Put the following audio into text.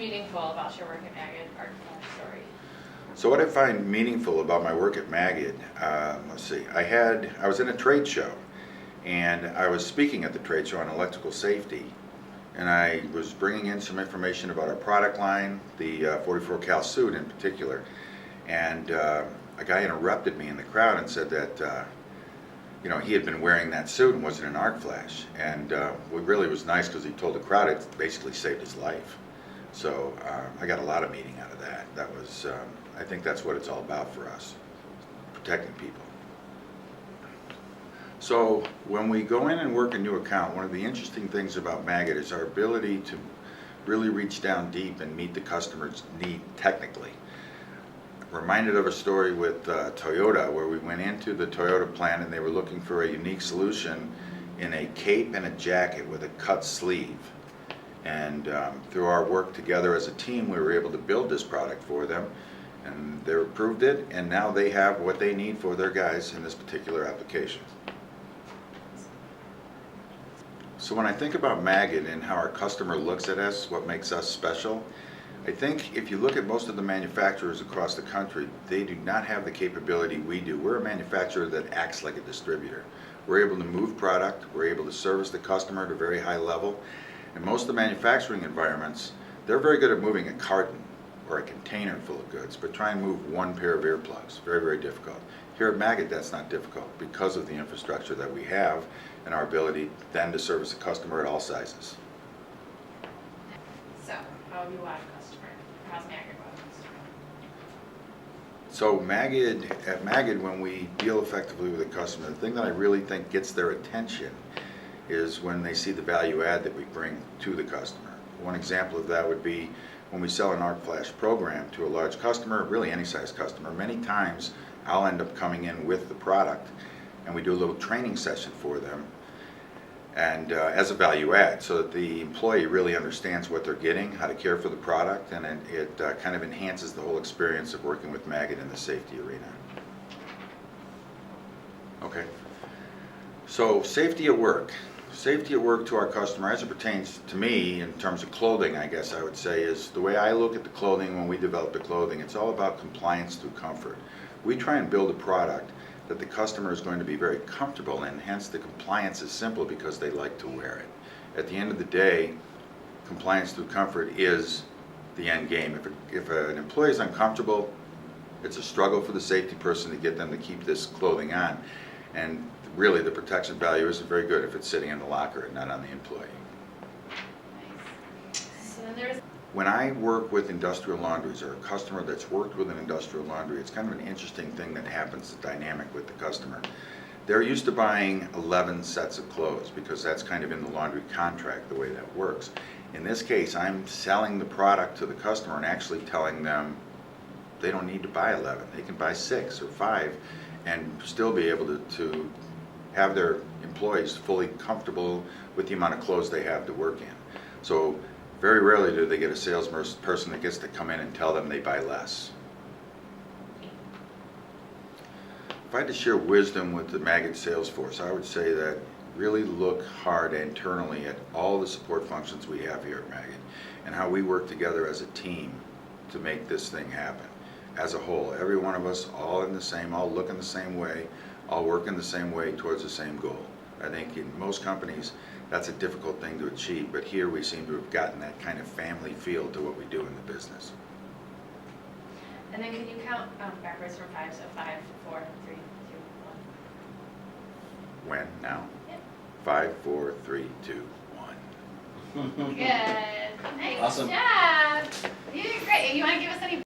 meaningful about your work at Magid, our story? So what I find meaningful about my work at Magid, let's see, I was in a trade show, and I was speaking at the trade show on electrical safety, and I was bringing in some information about our product line, the 44 cal suit in particular, and a guy interrupted me in the crowd and said that he had been wearing that suit and was in an arc flash, and what really was nice because he told the crowd it basically saved his life. So I got a lot of meaning out of that. That was, I think that's what it's all about for us, protecting people. So when we go in and work a new account, one of the interesting things about Magid is our ability to really reach down deep and meet the customer's need technically. Reminded of a story with Toyota, where we went into the Toyota plant and they were looking for a unique solution in a cape and a jacket with a cut sleeve. And through our work together as a team, we were able to build this product for them, and they approved it, and now they have what they need for their guys in this particular application. So when I think about Magid and how our customer looks at us, what makes us special, I think if you look at most of the manufacturers across the country, they do not have the capability we do. We're a manufacturer that acts like a distributor. We're able to move product, we're able to service the customer at a very high level. In most of the manufacturing environments, they're very good at moving a carton or a container full of goods, but try and move one pair of earplugs. Very, very difficult. Here at Magid, that's not difficult because of the infrastructure that we have and our ability then to service the customer at all sizes. So, how do you want a customer? How's Magid want a customer? So at Magid, when we deal effectively with a customer, the thing that I really think gets their attention is when they see the value add that we bring to the customer. One example of that would be when we sell an arc flash program to a large customer, really any size customer. Many times I'll end up coming in with the product and we do a little training session for them, and as a value add, so that the employee really understands what they're getting, how to care for the product, and it kind of enhances the whole experience of working with Magid in the safety arena. Okay, so safety at work. Safety at work to our customer, as it pertains to me in terms of clothing, I guess I would say, is the way I look at the clothing when we develop the clothing. It's all about compliance through comfort. We try and build a product that the customer is going to be very comfortable in, hence the compliance is simple because they like to wear it. At the end of the day, compliance through comfort is the end game. If an employee is uncomfortable, it's a struggle for the safety person to get them to keep this clothing on. And really the protection value isn't very good if it's sitting in the locker and not on the employee. Nice. So then there's... When I work with industrial laundries or a customer that's worked with an industrial laundry, it's kind of an interesting thing that happens, the dynamic with the customer. They're used to buying 11 sets of clothes because that's kind of in the laundry contract the way that works. In this case, I'm selling the product to the customer and actually telling them they don't need to buy 11. They can buy 6 or 5 and still be able to have their employees fully comfortable with the amount of clothes they have to work in. So very rarely do they get a salesperson that gets to come in and tell them they buy less. If I had to share wisdom with the Magid sales force, I would say that really look hard internally at all the support functions we have here at Magid and how we work together as a team to make this thing happen. As a whole, every one of us all in the same, all look in the same way, all work in the same way towards the same goal. I think in most companies that's a difficult thing to achieve, but here we seem to have gotten that kind of family feel to what we do in the business. And then can you count backwards from 5, so 5, 4, 3, 2, 1. When? Now? Yeah. 5, 4, 3, 2, 1. Good. Nice Awesome. job. You did great. You want to give us any